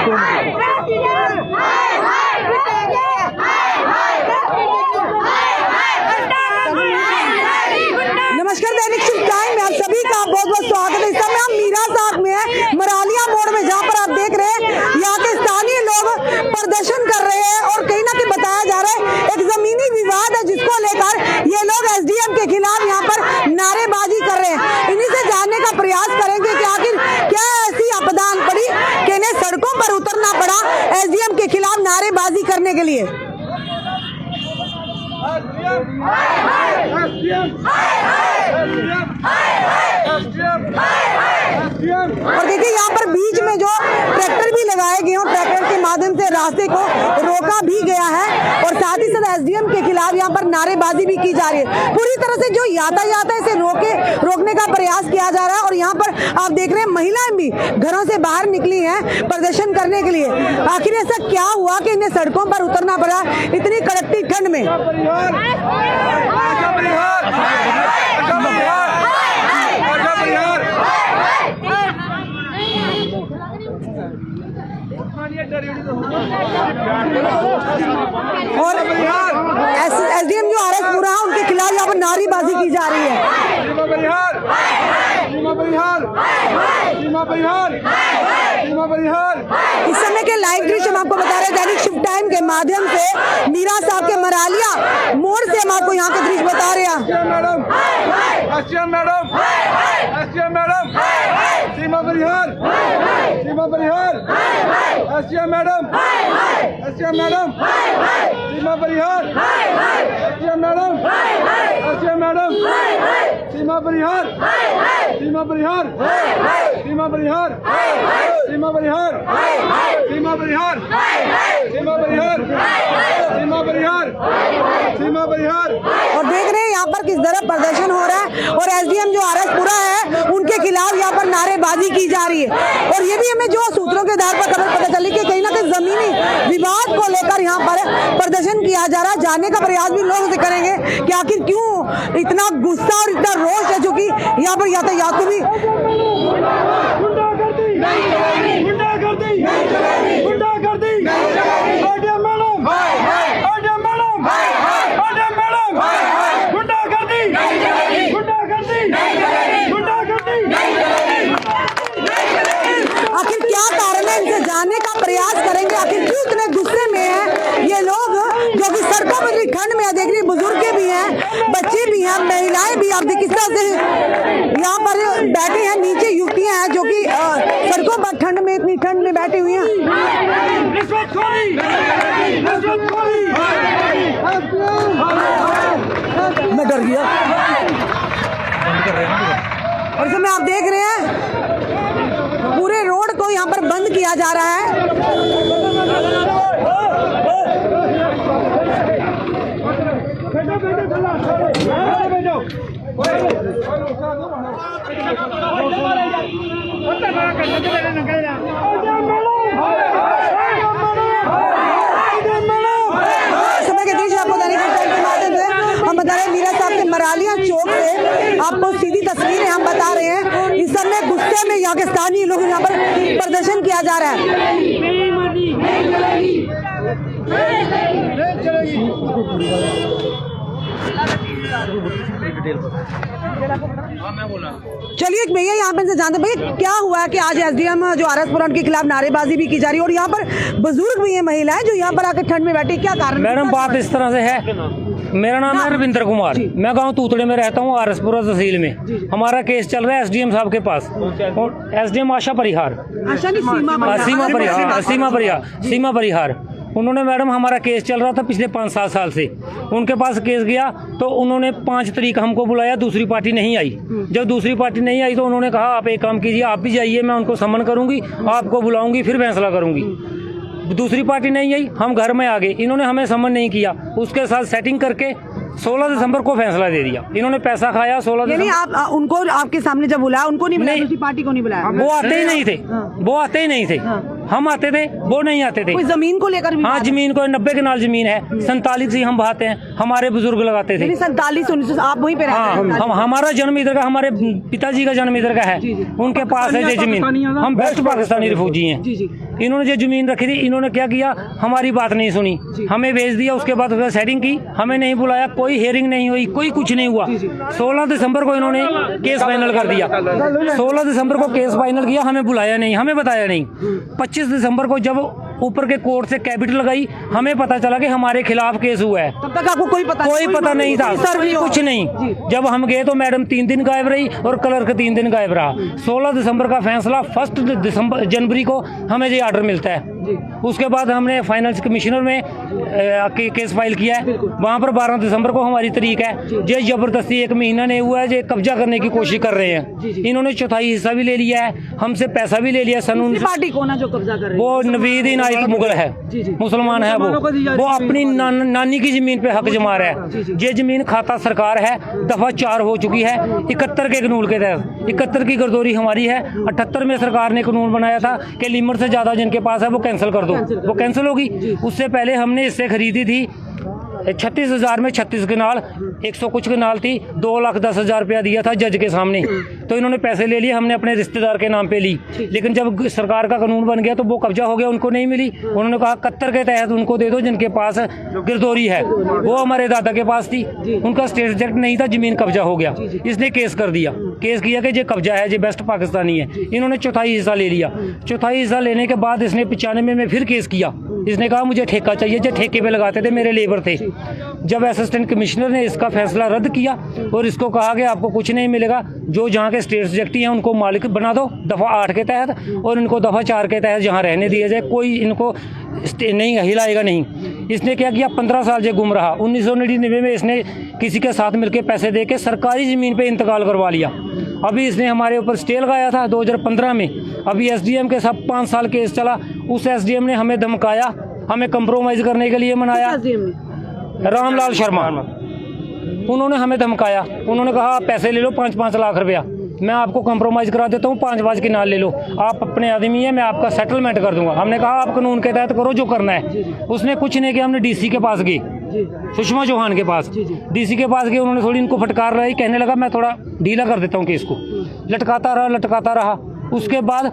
नमस्कार, दैनिक shift time में आप सभी का बहुत बहुत स्वागत है। इस समय हम मीरा साहब में है, मरालिया मोड़ में, जहाँ पर आप देख रहे हैं यहाँ के स्थानीय लोग प्रदर्शन कर रहे हैं और कहीं ना कहीं बताया जा रहा है एक जमीनी विवाद है जिसको लेकर ये लोग एसडीएम के खिलाफ यहाँ पर नारेबाजी कर रहे हैं। इन्हीं से जानने का प्रयास करेंगे कि आखिर क्या ऐसी आपदा पड़ी कि इन्हें सड़कों पर उतरना पड़ा एसडीएम के खिलाफ नारेबाजी करने के लिए। और देखिए यहाँ पर बीच में जो ट्रैक्टर भी लगाए गए और ट्रैक्टर के माध्यम से रास्ते को रोका भी गया है और साथ ही साथ एसडीएम के खिलाफ यहाँ पर नारेबाजी भी की जा रही है। पूरी तरह से जो यातायात है इसे रोकने का प्रयास किया जा रहा है और यहाँ पर आप देख रहे हैं महिलाएं भी घरों से बाहर निकली हैं प्रदर्शन करने के लिए। आखिर ऐसा क्या हुआ कि इन्हें सड़कों पर उतरना पड़ा इतनी कड़कती ठंड में? और एसडीएम जो आरएसपुरा है उनके खिलाफ यहाँ पर नारेबाजी की जा रही है। इस समय के लाइव दृश्य हम आपको बता रहे हैं दैनिक शिफ्ट टाइम के माध्यम से मीरा साहब के मरालिया मोड़ से हम आपको यहाँ के दृश्य बता रहे हैं। और देख रहे हैं यहाँ पर किस तरह प्रदर्शन हो रहा है और एसडीएम जो आरएसपुरा है उनके खिलाफ यहाँ पर नारेबाजी की जा रही है। और ये भी हमें जो सूत्रों के आधार पर खबर पता चली कि कहीं ना कहीं जमीनी विवाद को लेकर यहाँ पर प्रदर्शन किया जा रहा है। जानने का प्रयास भी लोगों से करेंगे कि आखिर क्यों इतना गुस्सा और इतना रोष है जो कि यहाँ पर यातायात को भी आखिर क्या कारण है इनसे जानने का प्रयास करेंगे। आखिर क्यों इतने गुस्से में है ये लोग जो कि सड़कों पर ठंड में देख रही, बुजुर्ग भी हैं, बच्चे भी हैं, महिलाएं भी। आप देख किस तरह से यहाँ पर बैठे हैं, नीचे युवतियां हैं जो कि सड़कों पर ठंड में इतनी ठंड में बैठी हुई हैं। मैं डर गया। और इसमें आप देख रहे हैं पूरे रोड को यहाँ पर बंद किया जा रहा है। समय के दृश्य आपको दैनिक के माध्यम से हम बता रहे हैं मीरा साहब के मरालिया चौक से आपको सीधी तस्वीरें हम बता रहे हैं। इस समय गुस्से में यहाँ के स्थानीय लोग यहाँ पर प्रदर्शन किया जा रहा है। चलिए भैया यहाँ पे से जानते भैया क्या हुआ है कि आज एसडीएम जो आरएसपुरा के खिलाफ नारेबाजी भी की जा रही है और यहाँ पर बुजुर्ग भी है, महिलाएं जो यहाँ पर आकर ठंड में बैठी, क्या कारण? मैडम बात इस तरह से है, मेरा नाम है रविंद्र कुमार, मैं गांव तूतड़े में रहता हूँ आरएसपुरा तहसील में। हमारा केस चल रहा है एसडीएम साहब के पास, एसडीएम आशा परिहार, सीमा परिहार। उन्होंने मैडम हमारा केस चल रहा था पिछले 5-7 साल से, उनके पास केस गया तो उन्होंने 5 तारीख हमको बुलाया, दूसरी पार्टी नहीं आई। जब दूसरी पार्टी नहीं आई तो उन्होंने कहा आप एक काम कीजिए, आप भी जाइए, मैं उनको सम्मन करूंगी, आपको बुलाऊंगी, फिर फैसला करूंगी। दूसरी पार्टी नहीं आई, हम घर में आ गए, इन्होंने हमें सम्मन नहीं किया, उसके साथ सेटिंग करके 16 दिसंबर को फैसला दे दिया। इन्होंने पैसा खाया 16 दिसंबर। आप उनको आपके सामने जब बुलाया उनको नहीं बुलाया, दूसरी पार्टी को नहीं बुलाया? वो आते ही नहीं थे, वो आते ही नहीं थे। हम आते थे, वो नहीं आते थे। कोई जमीन को लेकर? हाँ, जमीन को 90 कनाल जमीन है, 47 ही हम बहाते हैं, हमारे बुजुर्ग लगाते थे। 47 आप वहीं पे रहते हैं? हाँ, हमारा जन्म इधर का, हमारे पिताजी का जन्म इधर का है, उनके पास है ये जमीन। हम वेस्ट पाकिस्तानी रिफ्यूजी हैं। इन्होंने जो जमीन रखी थी, इन्होंने क्या किया, हमारी बात नहीं सुनी, हमें भेज दिया। उसके बाद उसने सेटिंग की, हमें नहीं बुलाया, कोई हियरिंग नहीं हुई, कोई कुछ नहीं हुआ। 16 दिसंबर को इन्होंने केस फाइनल कर दिया। 16 दिसंबर को केस फाइनल किया, हमें बुलाया नहीं, हमें बताया नहीं। 25 दिसंबर को जब ऊपर के कोर्ट से कैपिटल लगाई, हमें पता चला कि हमारे खिलाफ केस हुआ है। तब तक आपको कोई पता नहीं था, कुछ नहीं। जब हम गए तो मैडम 3 दिन गायब रही और क्लर्क 3 दिन गायब रहा। 16 दिसंबर का फैसला 1 जनवरी को हमें ये ऑर्डर मिलता है। उसके बाद हमने फाइनेंस कमिश्नर में केस फाइल किया है। वहाँ पर 12 दिसंबर को हमारी तारीख है। ये जबरदस्ती 1 महीना नहीं हुआ है, ये कब्जा करने की कोशिश कर रहे हैं। इन्होंने चौथाई हिस्सा भी ले लिया है, हमसे पैसा भी ले लिया। पार्टी कौन है जो कब्जा कर रही है? वो नवीद इनायत मुगल है, मुसलमान है। वो अपनी नानी की जमीन पे हक जमा रहा है। ये जमीन खाता सरकार है, दफा 4 हो चुकी है 71 के कानून के तहत। 71 की गर्दोरी हमारी है। 78 में सरकार ने कानून बनाया था कि लिमिट से ज्यादा जिनके पास है वो कैंसिल कर दो, वो कैंसिल होगी। उससे पहले हमने इससे खरीदी थी 36,000 में 36 कनाल, 100 कुछ कनाल थी। 2,10,000 रुपया दिया था जज के सामने, तो इन्होंने पैसे ले लिए, हमने अपने रिश्तेदार के नाम पे ली। लेकिन जब सरकार का कानून बन गया तो वो कब्जा हो गया, उनको नहीं मिली। उन्होंने कहा 71 के तहत उनको दे दो जिनके पास गिरदौरी है। वो हमारे दादा के पास थी, उनका स्टेट सब्जेक्ट नहीं था, जमीन कब्जा हो गया। इसने केस कर दिया, केस किया कि ये कब्जा है, ये बेस्ट पाकिस्तानी है। इन्होंने चौथाई हिस्सा ले लिया। चौथाई हिस्सा लेने के बाद इसने 95 में फिर केस किया। इसने कहा मुझे ठेका चाहिए, जो ठेके पे लगाते थे, मेरे लेबर थे। जब असिस्टेंट कमिश्नर ने इसका फैसला रद्द किया और इसको कहा कि आपको कुछ नहीं मिलेगा, जो जहाँ के स्टेट सब्जेक्टी हैं उनको मालिक बना दो दफ़ा 8 के तहत, और इनको दफ़ा 4 के तहत जहाँ रहने दिया जाए, कोई इनको नहीं हिलाएगा नहीं। इसने क्या किया, 15 साल ये गुम रहा। 1999 में इसने किसी के साथ मिलकर पैसे दे के सरकारी ज़मीन पे इंतकाल करवा लिया। अभी इसने हमारे ऊपर स्टे लगाया था 2015 में। अभी SDM के साथ 5 साल केस चला। उस SDM ने हमें धमकाया, हमें कंप्रोमाइज़ करने के लिए मनाया। रामलाल शर्मा, उन्होंने हमें धमकाया। उन्होंने कहा आप पैसे ले लो 5-5 लाख रुपया, मैं आपको कंप्रोमाइज़ करा देता हूँ, 5 किनाल ले लो, आप अपने आदमी है, मैं आपका सेटलमेंट कर दूंगा। हमने कहा आप कानून के तहत करो जो करना है। उसने कुछ नहीं किया। हमने DC के पास गए, सुषमा चौहान के पास, DC के पास गए। उन्होंने थोड़ी इनको फटकार रही, कहने लगा मैं थोड़ा ढीला कर देता हूँ केस को। लटकाता रहा। उसके बाद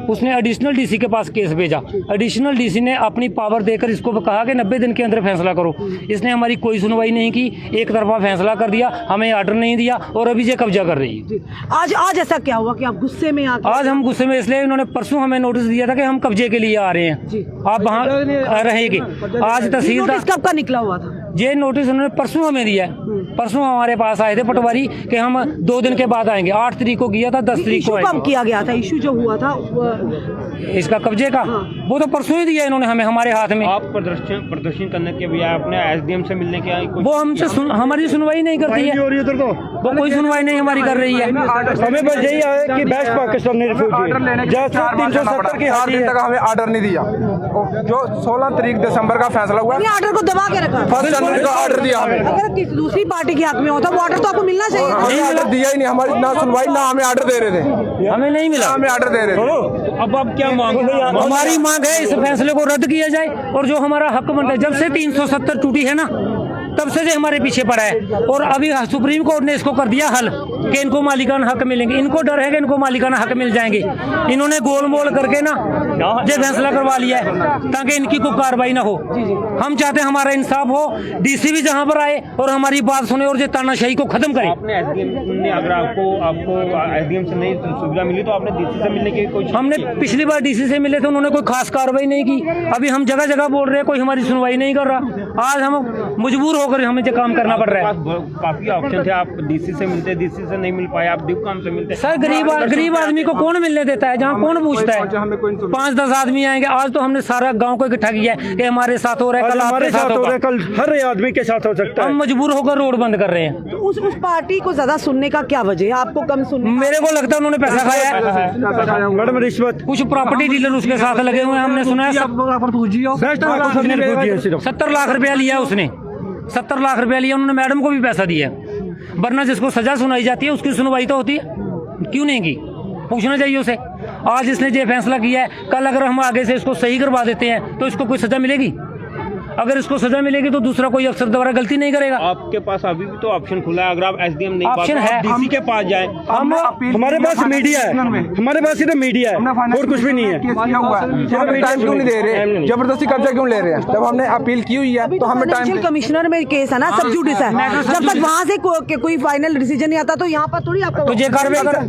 उसने एडिशनल DC के पास केस भेजा। एडिशनल DC ने अपनी पावर देकर इसको कहा कि 90 दिन के अंदर फैसला करो। इसने हमारी कोई सुनवाई नहीं की, एक तरफा फैसला कर दिया, हमें ऑर्डर नहीं दिया और अभी ये कब्जा कर रही है। आज ऐसा क्या हुआ कि आप गुस्से में आज हम गुस्से में इसलिए, इन्होंने परसों हमें नोटिस दिया था कि हम कब्जे के लिए आ रहे हैं, आप वहाँ रहेंगे। आज तहसीलदार कब का निकला हुआ था ये नोटिस? उन्होंने परसों हमें दिया है। परसों हमारे पास आए थे पटवारी कि हम 2 दिन के बाद आएंगे। 8 तारीख को किया था, 10 तारीख को कब किया गया था इशू जो हुआ था इसका कब्जे का? वो तो परसों ही दिया इन्होंने हमें, हमारे हाथ में। आप प्रदर्शन करने के भी अपने SDM से मिलने के वो हमसे हमारी सुनवाई नहीं करती है, वो कोई सुनवाई नहीं हमारी कर रही है। हमें बस यही है कि बेस्ट पाकिस्तान ने 370 की 4 दिन तक हमें ऑर्डर नहीं दिया। जो 16 तारीख दिसंबर का फैसला हुआ, ऑर्डर को दबा के रखा। 1 जनवरी का ऑर्डर दिया हमें। अगर किसी दूसरी पार्टी के हाथ में होता वो ऑर्डर तो आपको मिलना चाहिए। हमें ऑर्डर दिया ही नहीं, हमारी ना सुनवाई, ना हमें ऑर्डर दे रहे थे, हमें नहीं मिला, हमें ऑर्डर दे रहे थे। अब आप क्या मांग? हमारी मांग है इस फैसले को रद्द किया जाए और जो हमारा हक बनता है। जब से 370 टूटी है ना, तब से हमारे पीछे पड़ा है। और अभी सुप्रीम कोर्ट ने इसको कर दिया हल कि इनको मालिकाना हक मिलेंगे। इनको डर है कि इनको मालिकाना हक मिल जाएंगे। इन्होंने गोल मोल करके ना ये फैसला करवा लिया है ताकि इनकी कोई कार्रवाई ना हो। हम चाहते हैं हमारा इंसाफ हो, DC भी जहाँ पर आए और हमारी बात सुने और ये तानाशाही को खत्म करे। आपने SDM ने अगर आपको SDM से नहीं सुविधा मिली तो आपने DC से मिलने की कोशिश? हमने पिछली बार DC से मिले थे, उन्होंने कोई खास कार्रवाई नहीं की। अभी हम जगह जगह बोल रहे हैं, कोई हमारी सुनवाई नहीं कर रहा। आज हम मजबूर होकर हमें ये काम करना पड़ रहा है। काफी ऑप्शन थे, आप DC से मिलते, DC से नहीं मिल पाए, आप डिपकॉम से मिलते। सर गरीब आदमी को कौन मिलने देता है? जहाँ कौन पूछता है? 5-10 आदमी आएंगे। आज तो हमने सारा गांव को इकट्ठा किया है कि हमारे साथ हो रहा है, कल आपके साथ होगा, कल हर आदमी के साथ हो सकता है। हम मजबूर होकर रोड बंद कर रहे हैं। तो उस पार्टी को ज्यादा सुनने का क्या वजह है? आपको कम सुनने? मेरे को लगता है उन्होंने पैसा खाया है, मैडम रिश्वत। कुछ प्रॉपर्टी डीलर उसके साथ लगे हुए हैं। हमने सुना है 70 लाख रुपया लिया उसने, 70 लाख रुपया लिया उन्होंने। मैडम को भी पैसा दिया, वरना जिसको सजा सुनाई जाती है उसकी सुनवाई तो होती है, क्यों नहीं की? पूछना चाहिए उसे। आज इसने ये फैसला किया है, कल अगर हम आगे से इसको सही करवा देते हैं तो इसको कोई सजा मिलेगी? अगर इसको सजा मिलेगी तो दूसरा कोई अफसर दोबारा गलती नहीं करेगा। आपके पास अभी भी तो ऑप्शन खुला है, अगर आप एसडीएम नहीं ऑप्शन है, डीसी के पास जाए। हम हमारे पास मीडिया है, हमारे पास सिर्फ मीडिया है और कुछ भी नहीं है। टाइम क्यों नहीं दे रहे, जबरदस्ती कब्जा क्यों ले रहे हैं? जब हमने अपील की हुई है तो हमें टाइम। कमिश्नर में केस है ना, सब जुडिस है, जब तक वहाँ से कोई फाइनल डिसीजन नहीं आता तो यहाँ पर थोड़ी आपको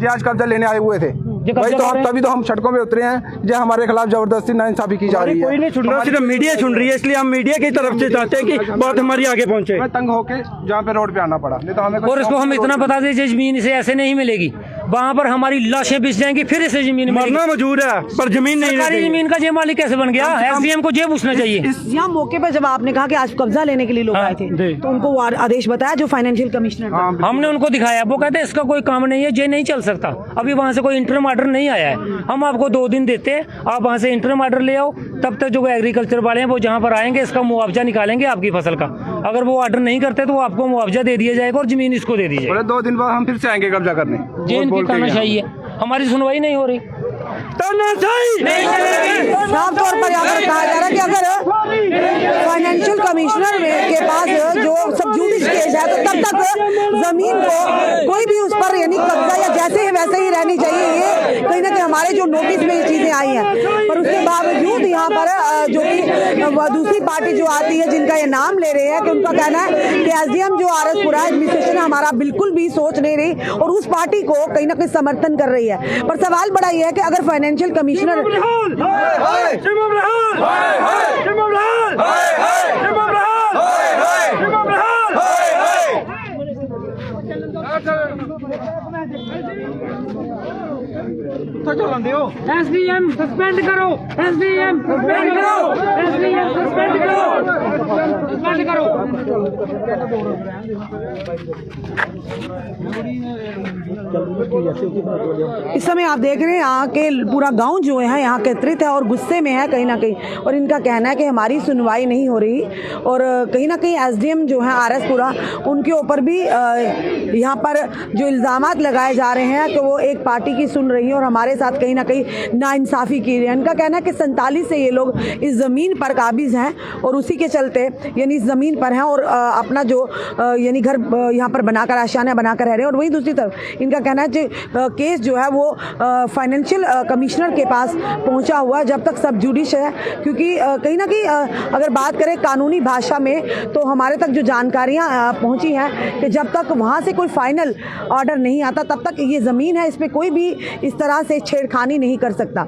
आज कब्जा लेने आए हुए थे, वही तो हम तभी तो हम सड़कों में उतरे हैं, जो हमारे खिलाफ जबरदस्ती नाइंसाफी की जा रही है। कोई नहीं सुन रहा, सिर्फ मीडिया सुन रही है, इसलिए हम मीडिया की तरफ से चाहते हैं कि बात हमारी आगे पहुंचे। तंग होके जहाँ पे रोड पे आना पड़ा, नहीं तो हमें। और इसको हम इतना बता दें, जमीन इसे ऐसे नहीं मिलेगी, वहाँ पर हमारी लाशें बिछ जाएंगी, फिर इसे जमीन मरना मजबूर है पर जमीन नहीं। सरकारी जमीन का ये मालिक कैसे बन गया? एसडीएम को ये पूछना चाहिए। यहाँ मौके पर जब आपने कहा कि आज कब्जा लेने के लिए लोग आए थे तो उनको वो आदेश बताया जो फाइनेंशियल कमिश्नर का? हमने उनको दिखाया, वो कहते हैं इसका कोई काम नहीं है, ये नहीं चल सकता। अभी वहाँ से कोई इंटरम ऑर्डर नहीं आया है। हम आपको 2 दिन देते हैं, आप वहाँ से इंटरम ऑर्डर ले आओ, तब तक जो एग्रीकल्चर वाले हैं वो जहाँ पर आएंगे इसका मुआवजा निकालेंगे आपकी फसल का। अगर वो ऑर्डर नहीं करते तो आपको मुआवजा दे दिया जाएगा और जमीन इसको दे दी जाएगी। 2 दिन बाद हम फिर से आएंगे कब्जा करने। ये इनकी तानाशाही है, हमारी सुनवाई नहीं हो रही। साफ तौर पर यहाँ पर कहा जा रहा है कि अगर फाइनेंशियल कमिश्नर के पास जो सब जुडिस केस है तो तब तक जमीन को कोई भी उस पर यानी कब्जा या जैसे है वैसे ही रहनी चाहिए। ये कहीं ना कहीं हमारे जो नोटिस में ये चीजें आई हैं, पर उसके बावजूद यहाँ पर जो कि दूसरी पार्टी जो आती है जिनका ये नाम ले रहे हैं कि उनका कहना है कि एसडीएम जो आरएसपुरा एडमिनिस्ट्रेशन हमारा बिल्कुल भी सोच नहीं रही और उस पार्टी को कहीं ना कहीं समर्थन कर रही है। पर सवाल बड़ा ये है कि अगर फाइनेंशियल कमिश्नर एसडीएम सस्पेंड करो, एसडीएम सस्पेंड करो, एसडीएम सस्पेंड करो, सस्पेंड करो। इस समय आप देख रहे हैं यहाँ के पूरा गांव जो है यहाँ एकत्रित है और गुस्से में है कहीं ना कहीं, और इनका कहना है कि हमारी सुनवाई नहीं हो रही और कहीं ना कहीं एसडीएम जो है आरएसपुरा उनके ऊपर भी यहाँ पर जो इल्ज़ामात लगाए जा रहे हैं कि वो एक पार्टी की सुन रही है और हमारे साथ कहीं ना कहीं नाइंसाफ़ी की रही है। इनका कहना है कि 47 से ये लोग इस ज़मीन पर काबिज़ हैं और उसी के चलते यानी इस ज़मीन पर हैं और अपना जो यानी घर यहाँ पर बनाकर आशियाना बनाकर रह रहे हैं। और वहीं दूसरी तरफ इनका कहना है कि केस जो है वो फाइनेंशियल कमिश्नर के पास पहुँचा हुआ जब तक सब जुडिश है, क्योंकि कहीं ना कहीं अगर बात करें कानूनी भाषा में तो हमारे तक जो जानकारियाँ पहुँची हैं कि जब तक वहाँ से कोई फाइनल ऑर्डर नहीं आता तब तक ये ज़मीन है, इस पर कोई भी इस तरह से छेड़खानी नहीं कर सकता।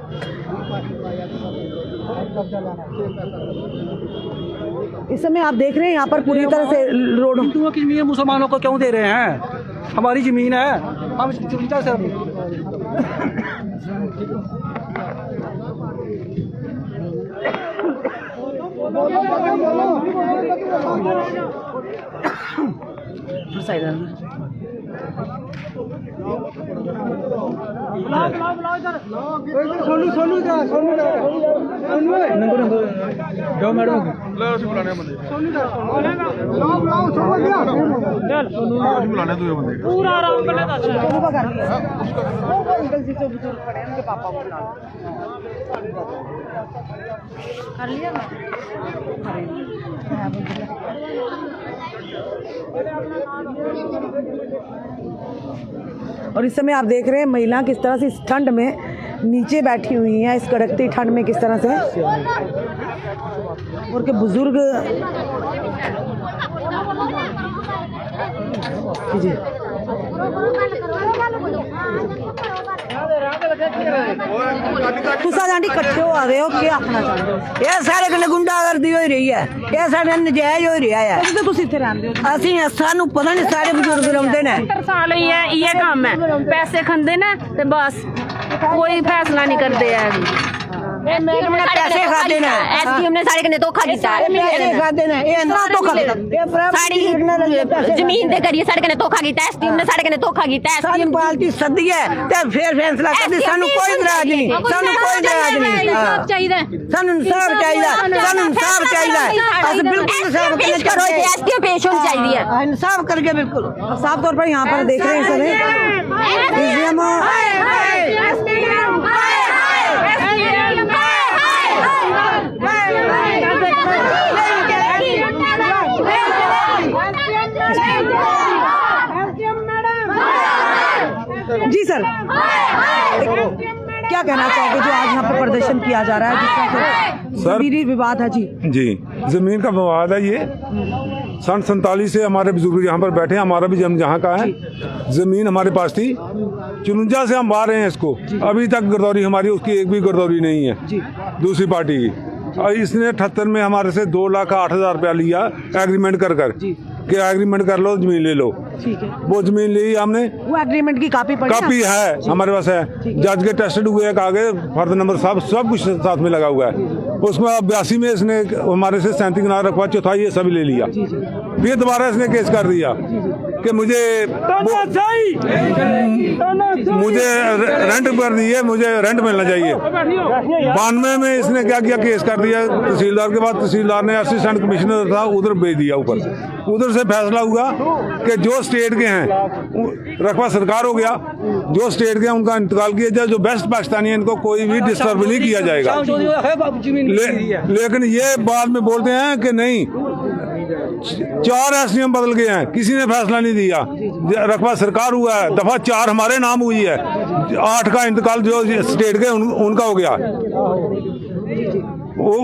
इस समय आप देख रहे हैं यहाँ पर पूरी तरह से रोड हिंदुओं की जमीन मुसलमानों को क्यों दे रहे हैं? हमारी जमीन है, हम चिंता से पूरा आराम करने का कर लिया और इस समय आप देख रहे हैं महिला किस तरह से इस ठंड में नीचे बैठी हुई हैं, इस कड़कती ठंड में किस तरह से, और के बुजुर्ग जी तुसा जानी इकट्ठे हो रहे हो क्या आखना चाहते हो? ये सारे कने गुंडागर्दी हो रही है, ये सारे नजायज हो रहा है। तो तुसी इत्थे रहंदे हो? ਅਸੀਂ ਸਾਨੂੰ ਪਤਾ ਨਹੀਂ ਸਾਰੇ ਬਜ਼ੁਰਗ ਰਹਿੰਦੇ ਨੇ 70 साल ही है, ये काम है, पैसे खाते ना तो बस कोई फैसला नहीं करते हैं। पैसे खाते ने एसडीएम ने सारे कने धोखा कीता पैसे खाते ने ये ना धोखा साड़ी जमीन दे करिए सारे कने धोखा कीता एसडीएम ने सारे कने धोखा कीता सारी पार्टी सदी है ते फिर फैसला करदी सानू कोई इतराज नहीं सानू कोई इतराज नहीं इंसाफ चाहिए सानू इंसाफ चाहिए सानू इंसाफ चाहिए अस बिल्कुल इंसाफ पेश करो एसडीएम पेश होनी चाहिए है इंसाफ करके बिल्कुल साफ तौर पर यहाँ पर देख रहे हैं क्या कहना चाहोगे जो आज यहाँ पे प्रदर्शन किया जा रहा है जिस तरह से जमीनी विवाद है? जी जमीन का विवाद है। ये सन 47 से हमारे बुजुर्ग यहाँ पर बैठे हैं, हमारा भी जन्म जहाँ का है। जमीन हमारे पास थी, 54 से हम बाहर रहे हैं इसको, अभी तक गिरदौरी हमारी, उसकी एक भी गिरदौरी नहीं है दूसरी पार्टी की। और इसने 78 में हमारे से 2,08,000 रुपया लिया एग्रीमेंट कर कि एग्रीमेंट कर लो, जमीन ले लो। ठीक है, वो जमीन ली हमने, वो एग्रीमेंट की कापी है हमारे पास है, जज के टेस्टेड हुए हैं, कागज फर्द नंबर सब कुछ साथ में लगा हुआ है। उसमें 82 में इसने हमारे से 37 कनाल रकबा चौथाई ये सभी ले लिया। फिर दोबारा इसने केस कर दिया कि मुझे रेंट कर दिए, मुझे रेंट मिलना चाहिए। 92 में इसने क्या किया, केस कर दिया तहसीलदार के बाद। तहसीलदार ने असिस्टेंट कमिश्नर था उधर भेज दिया ऊपर। उधर से फैसला हुआ कि जो स्टेट के हैं रकबा सरकार हो गया, जो स्टेट के हैं उनका इंतकाल किया जाए, जो बेस्ट पाकिस्तानी है इनको कोई भी डिस्टर्ब नहीं किया जाएगा। लेकिन ये बाद में बोलते हैं कि नहीं, 4 SDM बदल गए हैं, किसी ने फैसला नहीं दिया, रकबा सरकार हुआ है, दफा 4 हमारे नाम हुई है, 8 का इंतकाल जो स्टेट के उनका हो गया,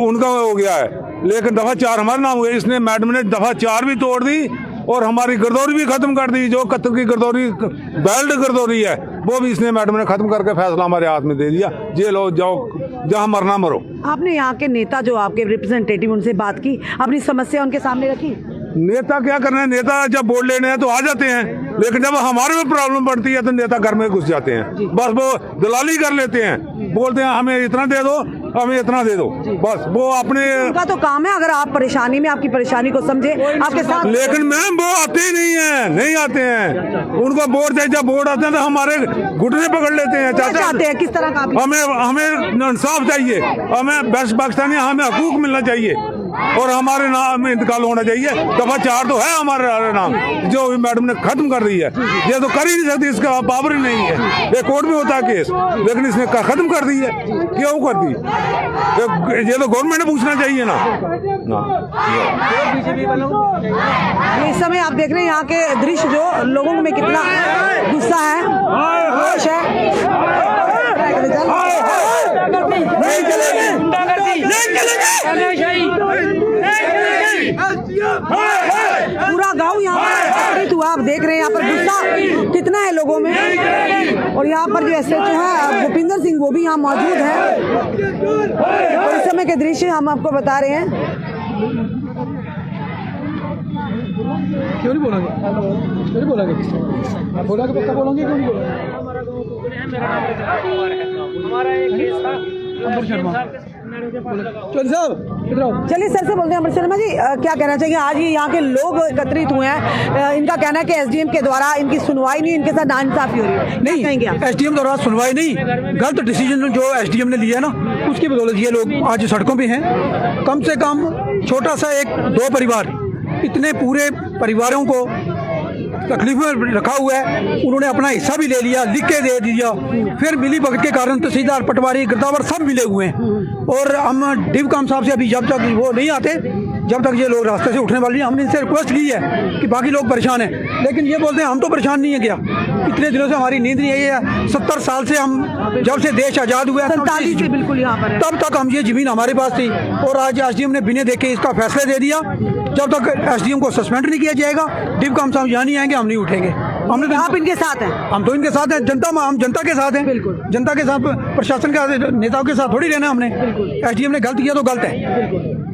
उनका हो गया है, लेकिन दफा 4 हमारे नाम हुए। इसने मैडम ने दफा 4 भी तोड़ दी और हमारी गिरदौरी भी खत्म कर दी। जो कत्तर की गिरदौरी बेल्ट गिरदौरी है वो भी इसने मैडम ने खत्म करके फैसला हमारे हाथ में दे दिया, जे लो जाओ, जहाँ मरना मरो। आपने यहाँ के नेता जो आपके रिप्रेजेंटेटिव उनसे बात की, अपनी समस्या उनके सामने रखी? नेता क्या करना है, नेता जब वोट लेने हैं तो आ जाते हैं, लेकिन जब हमारे में प्रॉब्लम पड़ती है तो नेता घर में घुस जाते हैं। बस वो दलाली कर लेते हैं, बोलते हैं हमें इतना दे दो, हमें इतना दे दो, बस वो अपने। उनका तो काम है अगर आप परेशानी में आपकी परेशानी को समझे आपके साथ। लेकिन मैम वो आते ही नहीं आते हैं। उनको वोट चाहिए, जब वोट आते हैं तो हमारे घुटने पकड़ लेते हैं। चाहते हैं किस तरह का? हमें इंसाफ चाहिए, हमें बेस्ट पाकिस्तानी, हमें हकूक मिलना चाहिए और हमारे नाम में इंतकाल होना चाहिए। दफा 4 तो है हमारे नाम, जो मैडम ने खत्म कर दी है। ये तो कर ही नहीं सकती, इसका पावर ही नहीं है। ये कोर्ट में होता है केस, लेकिन इसने खत्म कर दी है। क्यों कर दी? ये तो गवर्नमेंट ने पूछना चाहिए ना। इस समय आप देख रहे हैं यहाँ के दृश्य, जो लोगों में कितना गुस्सा है, रोष है। पूरा गांव यहाँ पर हुआ, आप देख रहे हैं यहाँ पर गुस्सा कितना है लोगों में। और यहाँ पर जो SHO है भूपिंदर सिंह, वो भी यहाँ मौजूद है। और इस समय के दृश्य हम आपको बता रहे हैं। क्यों नहीं बोलोगे? क्यों नहीं बोलोगे? आप बोलोगे, पक्का बोलोगे, क्यों नहीं बोलोगे? हमारा एक केस था चलिए सर से बोलते हैं। अमर शर्मा जी, क्या कहना चाहिए? आज ये यहाँ के लोग एकत्रित हुए हैं, इनका कहना है कि SDM के द्वारा इनकी सुनवाई नहीं, इनके साथ नाइंसाफी हो रही है। नहीं कहेंगे आप? SDM द्वारा सुनवाई नहीं, गलत डिसीजन जो SDM ने लिया ना, उसकी बदौलत ये लोग आज सड़कों पे हैं। कम से कम छोटा सा 1-2 परिवार, इतने पूरे परिवारों को तकलीफ में रखा हुआ है। उन्होंने अपना हिस्सा भी ले लिया, लिख के दे दिया। फिर मिली भगत के कारण तहसीलदार, पटवारी, गिरदावर सब मिले हुए हैं। और हम डिवकाम साहब से अभी जब तक वो नहीं आते, जब तक ये लोग रास्ते से उठने वाले नहीं, हमने इनसे रिक्वेस्ट की है कि बाकी लोग परेशान हैं, लेकिन ये बोलते हैं हम तो परेशान नहीं है। क्या इतने दिनों से हमारी नींद नहीं है? 70 साल से हम, जब से देश आज़ाद हुआ है 47 से बिल्कुल यहाँ पर, तब तक हम, ये ज़मीन हमारे पास थी। और आज SDM ने बिना देखे इसका फैसला दे दिया। जब तक SDM को सस्पेंड नहीं किया जाएगा, डिवकाम साहब यहाँ नहीं आएंगे, हम नहीं उठेंगे। हमने, आप इनके साथ हैं? हम तो इनके साथ हैं, हम जनता के साथ हैं। बिल्कुल जनता के साथ, प्रशासन के नेताओं के साथ थोड़ी रहना हमने। SDM ने गलत किया तो गलत है।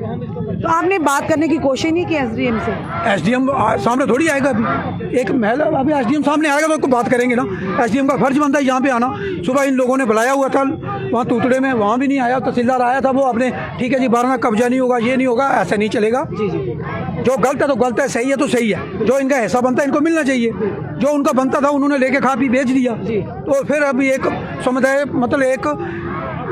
तो आपने बात करने की कोशिश नहीं की SDM से? SDM सामने थोड़ी आएगा अभी, एक महिला, अभी SDM सामने आएगा तो उसको बात करेंगे ना। SDM का फर्ज बनता है यहाँ पे आना। सुबह इन लोगों ने बुलाया हुआ था वहाँ तूतड़े में, वहाँ भी नहीं आया। तहसीलदार आया था, वो अपने ठीक है जी 12 कब्जा नहीं होगा, ये नहीं होगा, ऐसा नहीं चलेगा। जो गलत है तो गलत है, सही है तो सही है। जो इनका हिस्सा बनता है इनको मिलना चाहिए। जो उनका बनता था उन्होंने लेके खा पी बेच दिया। तो फिर अभी एक समुदाय, मतलब एक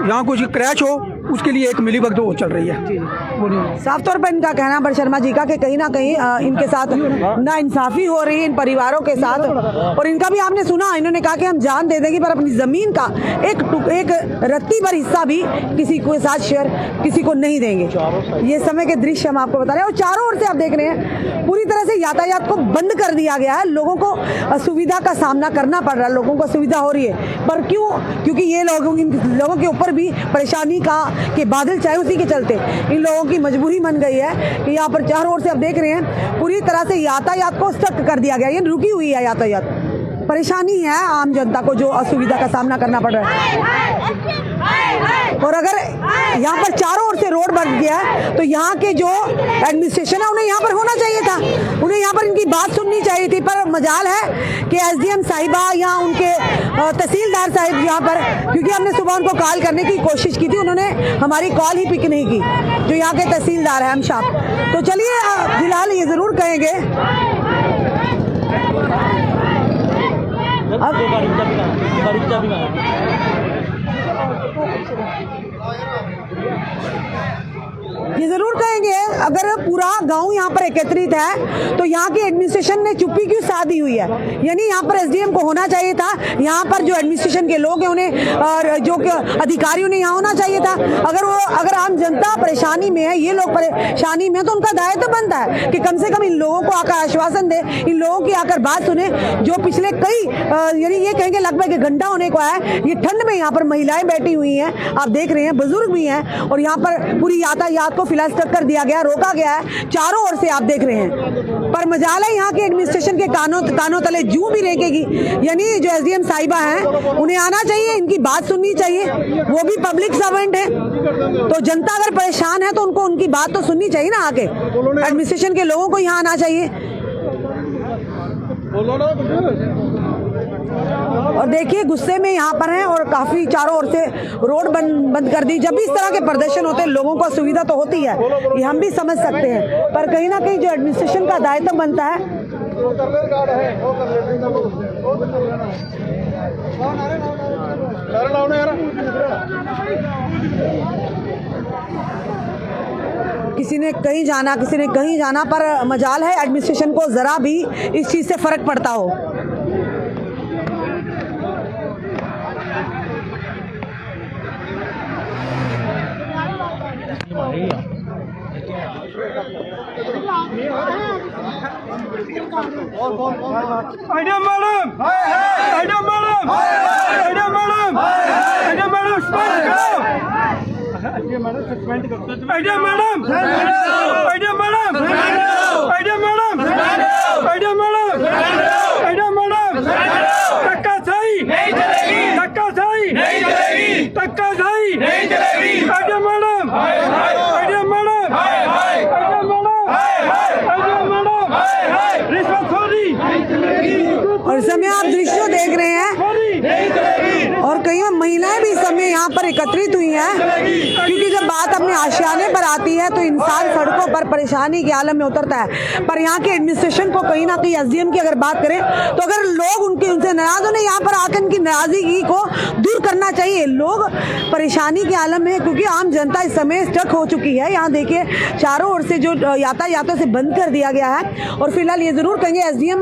यहाँ कुछ क्रैश हो, उसके लिए एक मिलीभगत वो चल रही है। साफ तौर पर इनका कहना बड़ शर्मा जी का कि कहीं ना कहीं इनके साथ ना इंसाफी हो रही है इन परिवारों के साथ, और इनका भी आपने सुना, इन्होंने कहा कि हम जान दे देंगे पर अपनी जमीन का एक रत्ती भर हिस्सा भी किसी के साथ शेयर किसी को नहीं देंगे। ये समय के दृश्य हम आपको बता रहे हैं, और चारों ओर से आप देख रहे हैं पूरी तरह से यातायात को बंद कर दिया गया है। लोगों को असुविधा का सामना करना पड़ रहा है, लोगों को असुविधा हो रही है, पर क्यों? क्योंकि ये इन लोगों के ऊपर भी परेशानी के बादल चाहे, उसी के चलते इन लोगों की मजबूरी बन गई है कि यहाँ पर चारों ओर से आप देख रहे हैं पूरी तरह से यातायात को स्टक कर दिया गया। ये रुकी हुई है यातायात, परेशानी है आम जनता को जो असुविधा का सामना करना पड़ रहा है। और अगर यहाँ पर चारों ओर से रोड बन गया है तो यहाँ के जो एडमिनिस्ट्रेशन है उन्हें यहाँ पर होना चाहिए था, उन्हें यहाँ पर इनकी बात सुननी चाहिए थी। पर मजाल है कि एसडीएम साहिबा या उनके तहसीलदार साहिब यहाँ पर, क्योंकि हमने सुबह उनको कॉल करने की कोशिश की थी, उन्होंने हमारी कॉल ही पिक नहीं की, जो यहाँ के तहसीलदार है हमशाप। तो चलिए फिलहाल ये ज़रूर कहेंगे ये जरूर कहेंगे अगर पूरा गांव यहाँ पर एकत्रित है तो यहाँ की एडमिनिस्ट्रेशन ने चुप्पी क्यों साधी हुई है? यानी यहाँ पर एसडीएम को होना चाहिए था, यहाँ पर जो एडमिनिस्ट्रेशन के लोग हैं उन्हें और जो अधिकारियों ने यहाँ होना चाहिए था। अगर आम जनता परेशानी में है, ये लोग परेशानी में, तो उनका दायित्व बनता है कि कम से कम इन लोगों को आकर आश्वासन दे, इन लोगों की आकर बात सुने। जो पिछले कई यानी ये कहेंगे लगभग 1 घंटा होने को है, ये ठंड में यहाँ पर महिलाएं बैठी हुई हैं, आप देख रहे हैं, बुजुर्ग भी हैं, और यहाँ पर पूरी यातायात को फिलहाल स्टक कर दिया गया, रोका गया है चारों ओर से, आप देख रहे हैं। पर मजाल है यहाँ के एडमिनिस्ट्रेशन के कानों तले जूं भी रहेगी। यानी जो एसडीएम साहिबा हैं उन्हें आना चाहिए, इनकी बात सुननी चाहिए, वो भी पब्लिक सर्वेंट है, तो जनता अगर परेशान है तो उनको उनकी बात तो सुननी चाहिए ना। आके एडमिनिस्ट्रेशन के लोगों को यहाँ आना चाहिए। और देखिए गुस्से में यहाँ पर हैं और काफी चारों ओर से रोड बंद कर दी। जब भी इस तरह के प्रदर्शन होते हैं लोगों को असुविधा तो होती है, ये हम भी समझ सकते हैं, पर कहीं ना कहीं जो एडमिनिस्ट्रेशन का दायित्व बनता है किसी ने कहीं जाना, किसी ने कहीं जाना, पर मजाल है एडमिनिस्ट्रेशन को जरा भी इस चीज से फर्क पड़ता हो। और इस समय आप दृश्य देख रहे हैं और कई महिलाएं भी इस समय यहाँ पर एकत्रित हुई हैं, क्योंकि जब बात अपने आशियाने पर आती है तो इंसान सड़कों पर परेशानी के आलम में उतरता है। पर यहाँ के एडमिनिस्ट्रेशन को कहीं ना कहीं एसडीएम की अगर बात करें तो अगर लोग उनसे नाराज होने यहाँ पर आकर इनकी नाराजगी को दूर करना चाहिए। लोग परेशानी के आलम में, क्योंकि आम जनता इस समय स्टक हो चुकी है। यहाँ देखिए चारों ओर से जो यातायातों से बंद कर दिया गया है, और फिलहाल ये जरूर कहेंगे एसडीएम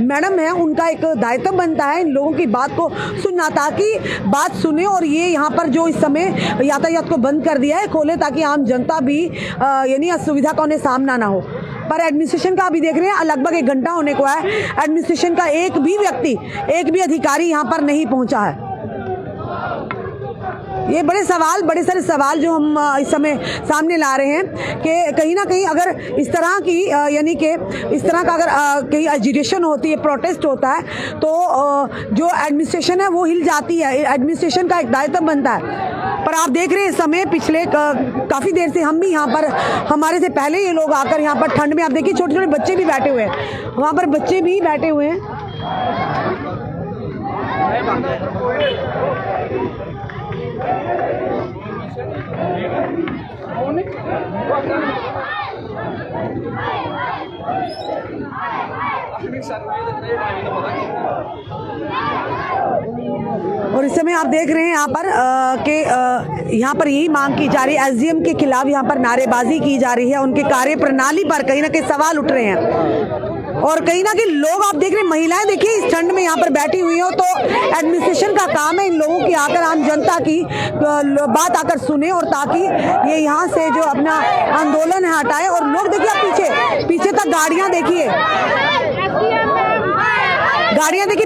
मैडम है, उनका एक दायित्व बनता है इन लोगों की बात को सुनना, ताकि बात सुने और ये यहाँ पर जो इस समय यातायात को बंद कर दिया है खोले, ताकि आम जनता भी यानी असुविधा का उन्हें सामना ना हो। पर एडमिनिस्ट्रेशन का अभी देख रहे हैं लगभग 1 घंटा होने को है, एडमिनिस्ट्रेशन का एक भी व्यक्ति, एक भी अधिकारी यहाँ पर नहीं पहुँचा है। ये बड़े सारे सवाल जो हम इस समय सामने ला रहे हैं कि कहीं ना कहीं अगर इस तरह की यानी कि इस तरह का अगर कहीं एजिटेशन होती है, प्रोटेस्ट होता है, तो जो एडमिनिस्ट्रेशन है वो हिल जाती है। एडमिनिस्ट्रेशन का एक दायित्व बनता है। पर आप देख रहे हैं इस समय पिछले काफ़ी देर से हम भी यहाँ पर, हमारे से पहले ये लोग आकर यहाँ पर ठंड में, आप देखिए छोटे छोटे बच्चे भी बैठे हुए हैं, वहाँ पर बच्चे भी बैठे हुए हैं। और इस समय आप देख रहे हैं यहाँ पर कि यहाँ पर यही मांग की जा रही है, एसडीएम के खिलाफ यहाँ पर नारेबाजी की जा रही है, उनके कार्य प्रणाली पर कहीं ना कहीं सवाल उठ रहे हैं। और कहीं ना कहीं लोग आप देख रहे हैं, महिलाएं देखिए इस ठंड में यहाँ पर बैठी हुई हो, तो एडमिनिस्ट्रेशन का काम है इन लोगों की आकर आम जनता की बात आकर सुने और ताकि ये यहाँ से जो अपना आंदोलन है हटाए। और लोग देखिए आप पीछे तक गाड़ियां देखिए,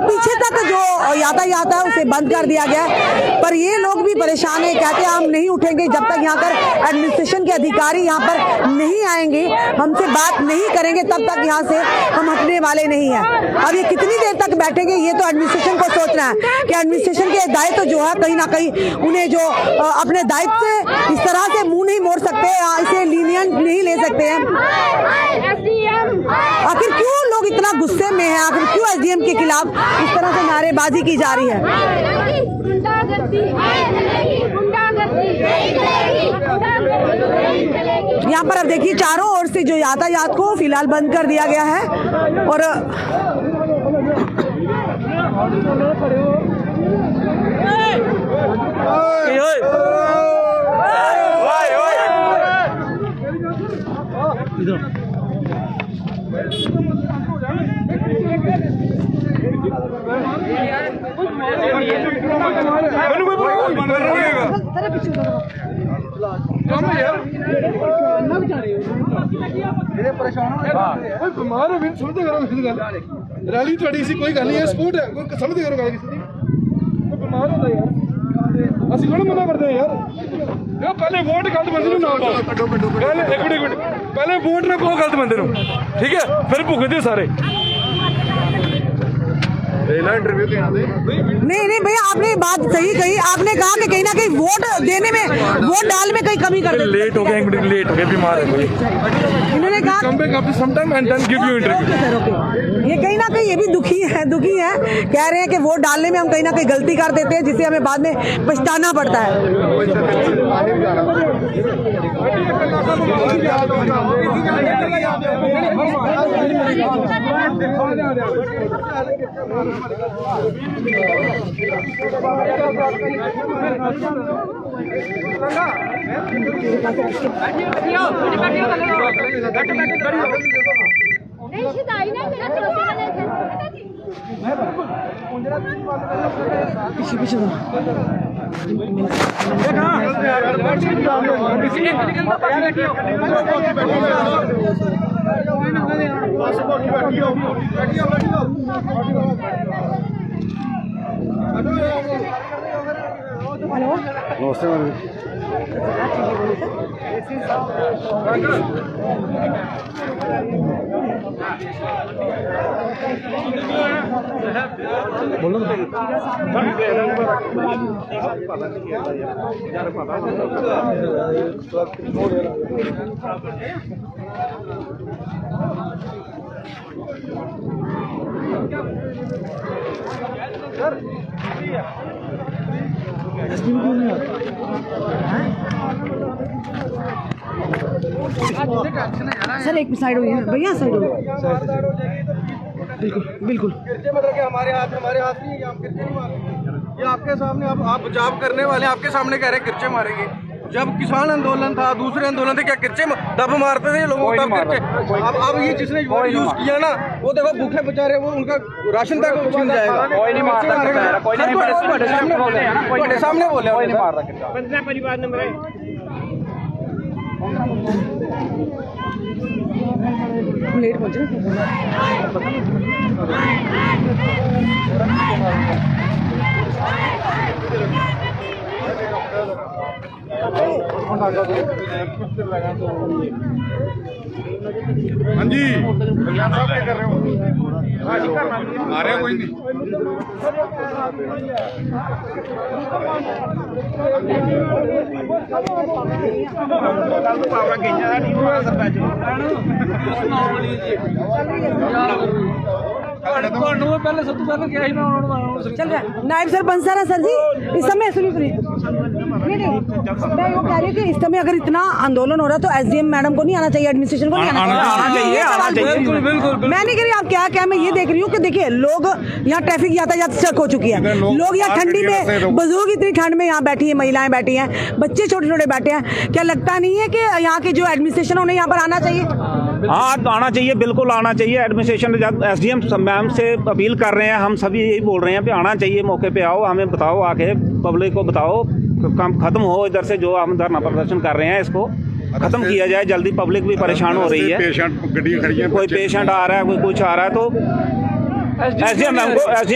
पीछे तक जो यातायात है उसे बंद कर दिया गया है। पर ये लोग भी परेशान है, कहते हैं हम नहीं उठेंगे जब तक यहाँ पर एडमिनिस्ट्रेशन के अधिकारी यहाँ पर नहीं आएंगे, हमसे बात नहीं करेंगे, तब तक यहाँ से हम हटने वाले नहीं हैं। अब ये कितनी देर तक बैठेंगे ये तो एडमिनिस्ट्रेशन को सोचना है कि एडमिनिस्ट्रेशन के दायित्व जो है कहीं ना कहीं उन्हें जो अपने दायित्व से इस तरह से मुंह नहीं मोड़ सकते, इसे लीनियंट नहीं ले सकते हैं। आखिर क्यों लोग इतना गुस्से में हैं, आखिर क्यों एसडीएम के खिलाफ इस तरह से नारेबाजी की जा रही है? यहाँ पर अब देखिए चारों ओर से जो यातायात को फिलहाल बंद कर दिया गया है। और रैली थोड़ी सी कोई गल नहीं है, स्पोर्ट है, कोई समझ करो किसी दी कोई बीमार होता यार, असि थोड़ा मना करते हैं यार। पहले वोट गलत बंदे ना पाओ, पहले एक मिनट पहले वोट ना पाओ गलत बंदे, ठीक है, फिर भुगते सारे। इंटरव्यू नहीं भैया, आपने बात सही कही, आपने कहा कि कहीं ना कहीं वोट देने में, वोट डालने में कहीं कमी कर दे। लेट हो गया, एक मिनट लेट हो गया, बीमार है कोई, इन्होंने कहा ये कहीं ना कहीं ये भी दुखी है, कह रहे हैं कि वोट डालने में हम कहीं ना कहीं गलती कर देते हैं जिससे हमें बाद में पछताना पड़ता है। सर एक साइड हो भैया, साइड हो, बिल्कुल मतलब कि हमारे हाथ नहीं है, हम किरचे नहीं मारेंगे। ये आपके सामने, आप बचाव करने वाले आपके सामने कह रहे हैं किरचे मारेंगे। जब किसान आंदोलन था, दूसरे आंदोलन थे, क्या किरचे दब मारते थे लोगों को, तब किरचे। अब ये जिसने यूज किया ना, वो देखो भूखे बेचारे, वो उनका राशन तक छीन जाएगा। कोई नहीं मार रहा, कोई नहीं मार रहा, सामने बोले कोई नहीं मार रहा। परिवार नंबर लेट पहुंच हाँ जी, कर रहे हो आ रहे हो कोई नहीं। नायब सरपंच सर जी, इस समय सुनिए मैं वो कह रही हूँ कि इस समय अगर इतना आंदोलन हो रहा है तो एसडीएम मैडम को नहीं आना चाहिए, एडमिनिस्ट्रेशन को नहीं आना चाहिए। ये सवाल मैं नहीं कह रही, आप क्या मैं ये देख रही हूँ कि देखिए लोग यहाँ ट्रैफिक यातायात स्टक हो चुकी है, लोग यहाँ ठंडी में, बुजुर्ग इतनी ठंड में यहाँ बैठी है, महिलाएं बैठी हैं, बच्चे छोटे छोटे बैठे हैं। क्या लगता नहीं है कि यहाँ के जो एडमिनिस्ट्रेशन उन्हें यहाँ पर आना चाहिए? हाँ, आना चाहिए, बिल्कुल आना चाहिए। एडमिनिस्ट्रेशन एसडीएम मैम से अपील कर रहे हैं, हम सभी यही बोल रहे हैं कि आना चाहिए, मौके पे आओ, हमें बताओ, आके पब्लिक को बताओ, काम खत्म हो इधर से जो हम धरना प्रदर्शन कर रहे हैं इसको खत्म किया जाए जल्दी। पब्लिक भी परेशान हो रही है, कोई पेशेंट आ रहा है, कोई कुछ आ रहा है, तो एसडीएम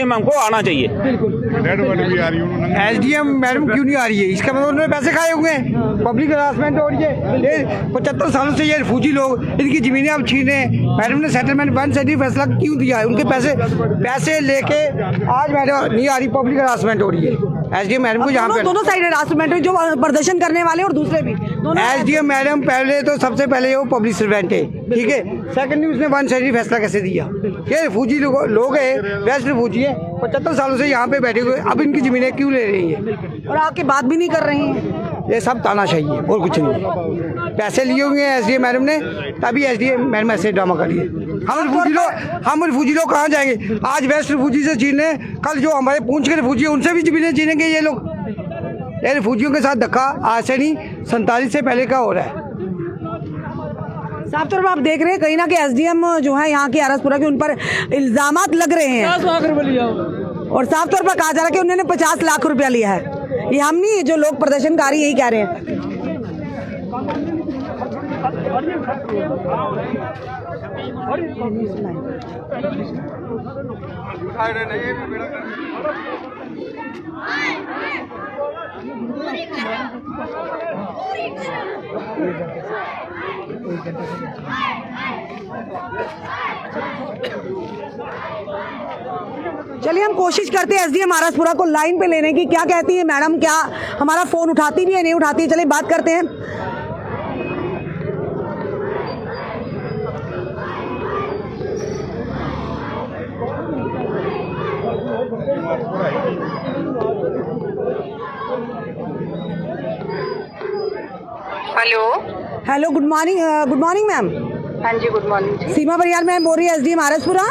मैम को आना चाहिए। एसडीएम मैडम क्यों नहीं आ रही है? इसका मतलब उन्होंने पैसे खाए हुए हैं, पब्लिक हरासमेंट हो रही है। ये 75 सालों से ये रिफ्यूजी लोग, इनकी जमीनें अब छीने, मैडम ने सेटलमेंट 1 फैसला क्यों दिया है? उनके पैसे लेके आज मैडम नहीं आ रही, पब्लिक हरासमेंट हो रही है। एसडीएम मैडम को यहाँ पे दोनों साइड हरासमेंट है, जो प्रदर्शन करने वाले और दूसरे भी। एसडीएम मैडम पहले तो सबसे पहले वो पब्लिक सर्वेंट है, ठीक है। सेकंडली उसने 1 फैसला कैसे दिया? ये रिफ्यूजी लोग है, वेस्ट रिफ्यूजी है, 75 सालों से यहाँ पे बैठे हुए, अब इनकी जमीनें क्यों ले रही है और आपकी बात भी नहीं कर रही हैं? ये सब तानाशाही है और कुछ नहीं। पैसे लिए हुए हैं एसडीएम मैडम ने, तभी एसडीएम मैडम ऐसे ड्रामा कर रही है। हम रिफ्यूजी लोग कहाँ जाएंगे? आज वेस्ट रिफ्यूजी से छीने, कल जो हमारे पूंछ के रिफ्यूजी है उनसे भी जमीनें छीनेंगे ये लोग। ये रिफ्यूजियों के साथ धक्का आज से नहीं, 47 से पहले का हो रहा है। साफ तौर पर आप देख रहे हैं कहीं ना कहीं एसडीएम जो है यहाँ के आरसपुरा के उन पर इल्जामात लग रहे हैं और साफ तौर पर कहा जा रहा है कि उन्होंने 50 लाख रुपया लिया है। ये हम नहीं, जो लोग प्रदर्शनकारी यही कह रहे हैं। चलिए हम कोशिश करते हैं एसडीएम आरसपुरा को लाइन पे लेने की। क्या कहती है मैडम, क्या हमारा फोन उठाती भी है, नहीं उठाती है? चलिए बात करते हैं। Hello, good morning ma'am. हाँ जी, गुड मॉर्निंग। सीमा परिहार मैम बोल रही है, एसडीएम आरसपुरा।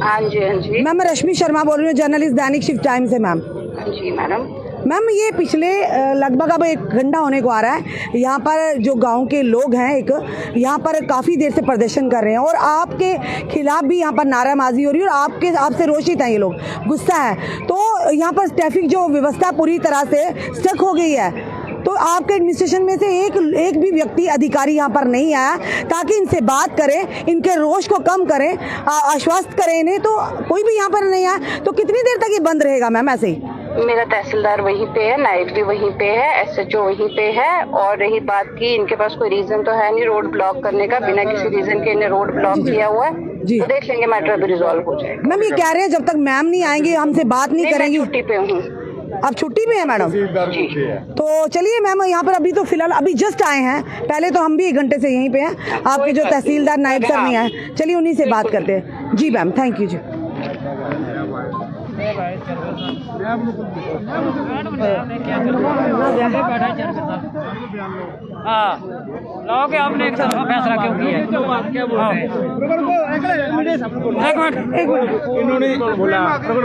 हाँ जी। मैम मैं रश्मि शर्मा बोल रही हूँ, जर्नलिस्ट दैनिक शिफ्ट टाइम से मैम। हाँ जी मैडम। मैम ये पिछले लगभग अब 1 घंटा होने को आ रहा है, यहाँ पर जो गांव के लोग हैं यहाँ पर काफ़ी देर से प्रदर्शन कर रहे हैं और आपके खिलाफ भी यहाँ पर नाराबाजी हो रही है और आपसे रोषित हैं ये लोग, गुस्सा है। तो यहाँ पर ट्रैफिक जो व्यवस्था पूरी तरह से स्टक हो गई है, तो आपके एडमिनिस्ट्रेशन में से एक भी व्यक्ति अधिकारी यहाँ पर नहीं आया ताकि इनसे बात करें, इनके रोष को कम करें, आश्वस्त करें इन्हें। तो कोई भी यहाँ पर नहीं आया, तो कितनी देर तक ये बंद रहेगा मैम ऐसे ही? मेरा तहसीलदार वहीं पे है, नायब भी वहीं पे है, एसएचओ वहीं पे है। और रही बात की, इनके पास कोई रीजन तो है नहीं रोड ब्लॉक करने का, बिना किसी रीजन के इन्हें रोड ब्लॉक किया हुआ है। तो देख लेंगे, मैटर अभी रिजॉल्व हो जाएगा। मैम ये कह रहे हैं जब तक मैम नहीं आएंगे हमसे बात नहीं करेंगी। छुट्टी पे हूँ। अब छुट्टी पे है मैडम? तो चलिए मैम, यहाँ पर अभी तो फिलहाल अभी जस्ट आए हैं, पहले तो हम भी 1 घंटे से यहीं पे हैं। आपके जो तहसीलदार नायब सर नहीं आए, चलिए उन्हीं से बात करते हैं। जी मैम, थैंक यू जी। आपने एक फैसला क्यों किया?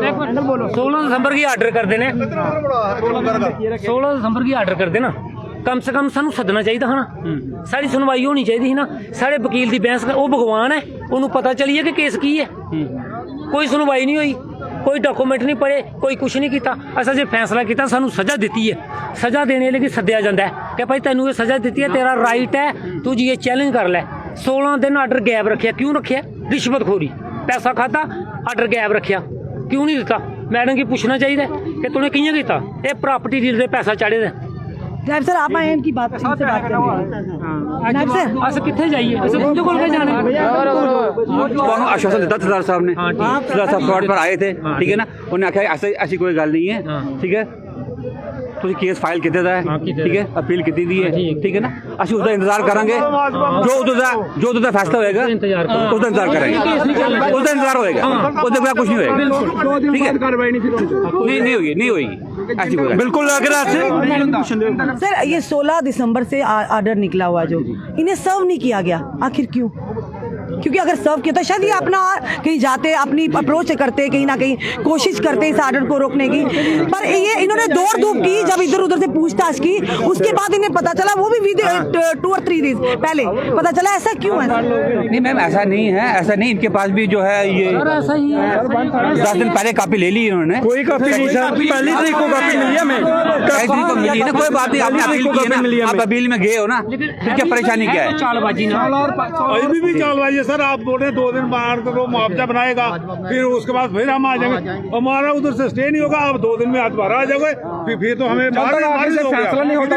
एक मिनट बोलो। 16 दिसंबर की आर्डर कर देने, 16 दिसंबर की आर्डर कर देना। कम से कम सानू सदना चाहिए था ना, सारी सुनवाई होनी चाहिए ना। सारे वकील की बहस, वो भगवान है, उन्होंने पता चलिए कि केस की है। कोई सुनवाई नहीं हुई, कोई डॉक्यूमेंट नहीं पढ़े, कोई कुछ नहीं किया। असा जो फैसला किया, सानू सज़ा दी है, सज़ा देने लगी सद्या जाता है कि भाई तेनू ये सज़ा दी है, तेरा राइट है, तू जी ये चैलेंज कर लै। 16 दिन आर्डर गैप रखिया, क्यों रखिया? रिश्वतखोरी, पैसा खाता, आर्डर गैप रखिया, क्यों नहीं दिता? मैडम की पूछना चाहिए कि तूने कियां किया? ये प्रॉपर्टी डील से पैसा चाढ़े दे। नायब सर आप आए, इनकी बात से बात करेंगे। नायब सर अस कितने जाइए? आश्वासन दिता सरदार साहब ने, सरदार साहब फ्रॉड पर आए थे, ठीक है ना। उन्हें आख्या ऐसी कोई गल नहीं है, ठीक है। ਤੁਸੀਂ केस फाइल किते दा है, ठीक है, अपील की दी है, ठीक है ना। ਅਸੀਂ उसका इंतजार करेंगे, जो उधर फैसला होएगा उसका इंतजार करेंगे, उसका इंतजार होएगा, उसके बाद कुछ नहीं होएगा, ठीक है। नहीं होगी। ऐसी कोई बिल्कुल अगर ऐसे सर ये 16 दिसंबर से ऑर्डर निकला हुआ जो इन्हें सर्व नहीं किया गया, आखिर क्यों? क्योंकि अगर सर्व किया तो शायद ये अपना कहीं जाते अपनी अप्रोच करते, कहीं ना कहीं कोशिश करते इस ऑर्डर को रोकने की, पर ये इन्होंने दौड़ धूप की। जब इधर उधर से पूछताछ की उसके बाद इन्हें पता चला, वो भी 2 और 3 दिन पहले पता चला। ऐसा क्यों है? नहीं मैम, ऐसा नहीं है, ऐसा नहीं। इनके पास भी जो है ये 10 दिन पहले कापी ले ली इन्होंने। कोई कापी नहीं सर, पहली तारीख को कापी मिली है हमें, को मिली है ना, कोई बात नहीं। आपने अपील की है ना, आप अपील में गए हो ना, फिर क्या परेशानी क्या है? चालबाजी ना, अभी भी चालबाजी है सर। आप बोल रहे 2 दिन बाहर तो मुआवजा बनाएगा, फिर उसके बाद फिर हम आ जाएंगे, हमारा उधर से स्टे नहीं होगा। आप 2 दिन में आज बाहर आ जाओगे, फिर तो हमें फैसला नहीं होता।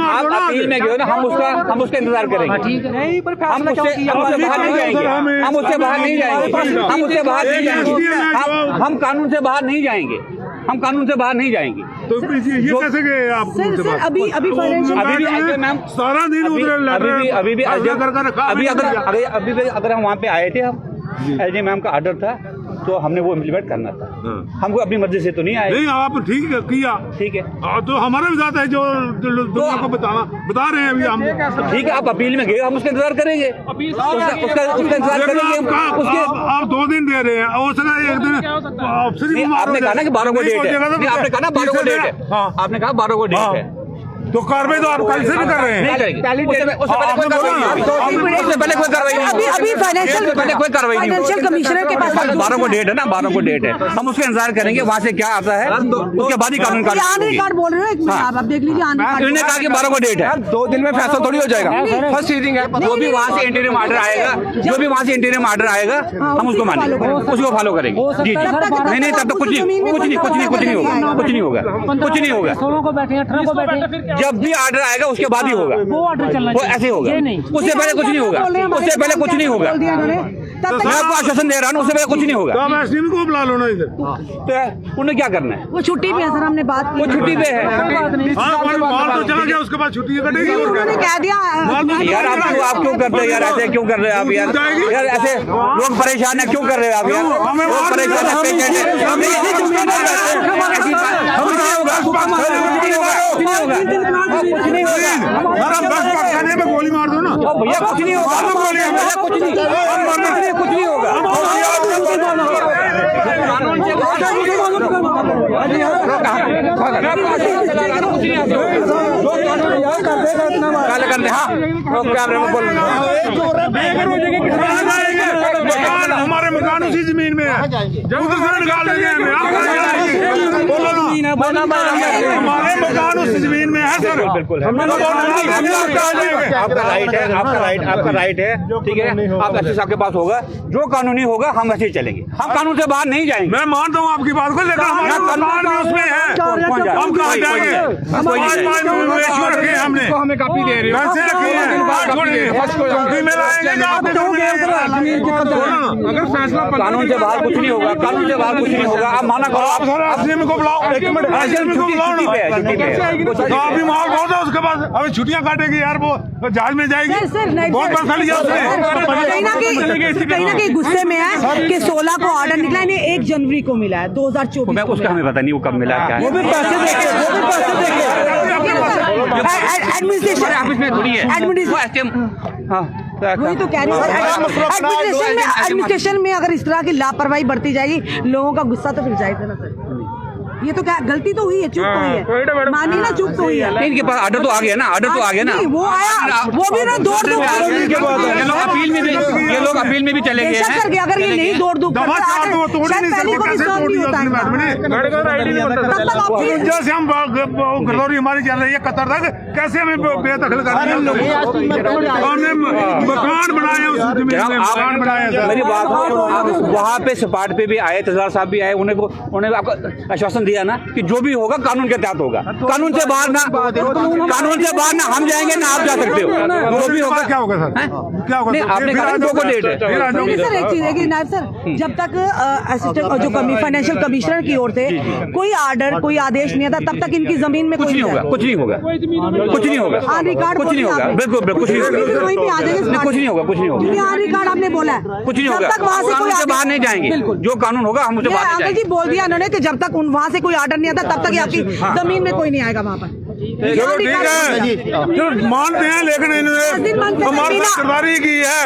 आप अपील में गए हो ना, हम उसका इंतजार करेंगे। ठीक है, नहीं पर हम उससे बाहर नहीं जाएंगे, हम उससे बाहर नहीं जाएंगे, हम उससे बाहर नहीं जाएंगे, हम कानून से बाहर नहीं जाएंगे, हम कानून से बाहर नहीं जाएंगे। तो ये कैसे गए आप? सर अभी मैम सारा दिन उधर अगर हम वहाँ पे आए थे, हम एलजी मैम का ऑर्डर था तो हमने वो इम्प्लीमेंट करना था। हमको अपनी मर्जी से तो नहीं आए। नहीं, आप ठीक है किया, ठीक है, तो हमारा भी जाता है जो दुनिया को बता रहे हैं अभी हम। ठीक है, आप अपील में गए, हम उसका इंतजार करेंगे, उसका इंतजार करेंगे। आप 2 दिन दे रहे हैं, एक दिन आपने कहा ना कि 12 को डेट है, आपने कहा ना 12 को डेट है, आपने कहा 12 को डेट है, तो कार्रवाई तो आप कल से भी कर रहे हैं। नहीं करेंगे, उससे पहले कोई कार्रवाई नहीं, अभी फाइनेंशियल कमिश्नर के पास 12 को डेट है ना, 12 को डेट है, हम उसका इंतजार करेंगे वहाँ से क्या आता है, उसके बाद ही कानून कार्ड बोल रहे हो। आप देख लीजिए, उन्होंने कहा कि 12 को डेट है, 2 दिन में फैसला थोड़ी हो जाएगा। फर्स्ट रीडिंग है, जो भी वहाँ से इंटीरियम ऑर्डर आएगा, जो भी वहाँ से इंटीरियम ऑर्डर आएगा, हम उसको मानेंगे, उसको फॉलो करेंगे। जी नहीं, तब तो कुछ नहीं होगा। जब भी ऑर्डर आएगा उसके बाद ही होगा, वो ऑर्डर चलना वो ऐसे होगा, उससे पहले कुछ नहीं होगा, उससे पहले कुछ नहीं होगा। मैं आपको आश्वासन दे रहा हूँ, उससे पहले कुछ नहीं होगा। तो आप एसडीएम को बुला लो ना इधर, तो उन्हें क्या करना है? वो छुट्टी पे है सर, हमने बात की, वो छुट्टी पे है। माल तो चला गया, उसके बाद छुट्टी कटेगी। उन्होंने कह दिया यार आप क्यों कर रहे हैं यार, ऐसे क्यों कर रहे हैं आप यार ऐसे लोग परेशान है, क्यों कर रहे हैं आप यार? लोग परेशान है, कुछ नहीं होगा, में गोली मार दो ना भैया, कुछ नहीं होगा, कुछ नहीं होगा। हमारे मकान उसी जमीन में है, जब उधर से निकाल देंगे हमारे मकान उस जमीन में है सर। बिल्कुल आपका राइट है, ठीक है, आप एसपी साहब के पास होगा, जो कानूनी होगा हम ऐसे ही चलेंगे, हम कानून से बाहर नहीं जाएंगे। मैं मानता हूँ आपकी बात को, लेकिन हमारा मकान भी उसमें है, हम कहाँ जाएंगे? हमने हमें कापी दे रहे हो, कैसे रखे हैं? में लाएंगे, अगर फैसला कानून से बाहर कुछ नहीं होगा, कानून से बाहर कुछ नहीं होगा। आप माना करो, आप को बुलाओ, छुट्टी पे है, तो अभी माहौल बहुत है उसके पास, अभी छुट्टियां काटेगी यार, वो जहाज में जाएगी, बहुत पैसा लिया उसने। कहीं ना कहीं गुस्से में है कि 16 को ऑर्डर निकला, इन्हें 1 जनवरी को मिला है 2024। उसका हमें पता नहीं वो कब मिला, क्या वो भी पैसे एडमिनिस्ट्रेशन ऑफिस में थोड़ी है, वही तो कह रही हूँ। एडमिनिस्ट्रेशन में अगर इस तरह की लापरवाही बढ़ती जाएगी, लोगों का गुस्सा तो फिर जाएगा ना सर। ये तो क्या गलती तो हुई है, चूक तो हुई है, मानी ना चूक तो हुई है। इनके पास ऑर्डर तो आ गया ना, ऑर्डर तो आ गया ना, वो आया, वो भी ना दौड़ दो, ये लोग अपील में भी चले गए हैं। अगर ये नहीं दौड़ दो जैसे हम गिरदौरी हमारी चल रही है कतर तक, कैसे हमें बेदखल कर रहे हैं? हमने मकान बनाए, मेरी बात वहाँ पे सपाट पे भी आए, तहसीलदार साहब भी आए, उन्हें आपको आश्वासन दिया ना कि जो भी होगा कानून के तहत होगा, कानून से बाहर ना हम जाएंगे ना आप जा सकते हो, जो भी होगा। क्या होगा सर, क्या होगा? आपने कहा 2 को डेट है। सर एक चीज है कि नायब सर, जब तक असिस्टेंट जो फाइनेंशियल कमिश्नर की ओर से कोई आर्डर कोई आदेश नहीं आता तब तक इनकी जमीन में कुछ नहीं होगा, कुछ नहीं होगा, कुछ नहीं होगा, कुछ नहीं होगा, बिल्कुल कुछ नहीं होगा, कुछ नहीं होगा, कुछ नहीं होगा। रिकॉर्ड आपने बोला है कुछ नहीं होगा, कानून से बाहर नहीं जाएंगे, जो कानून होगा हम उससे बाहर नहीं अंकल जाएंगे। जी बोल दिया उन्होंने कि जब तक वहाँ से कोई आर्डर नहीं आता तब तक आपकी जमीन में कोई नहीं आएगा वहाँ पर। चलो ठीक है, जो मानते हैं, लेकिन इन्होंने हमारे साथ गद्दारी की है,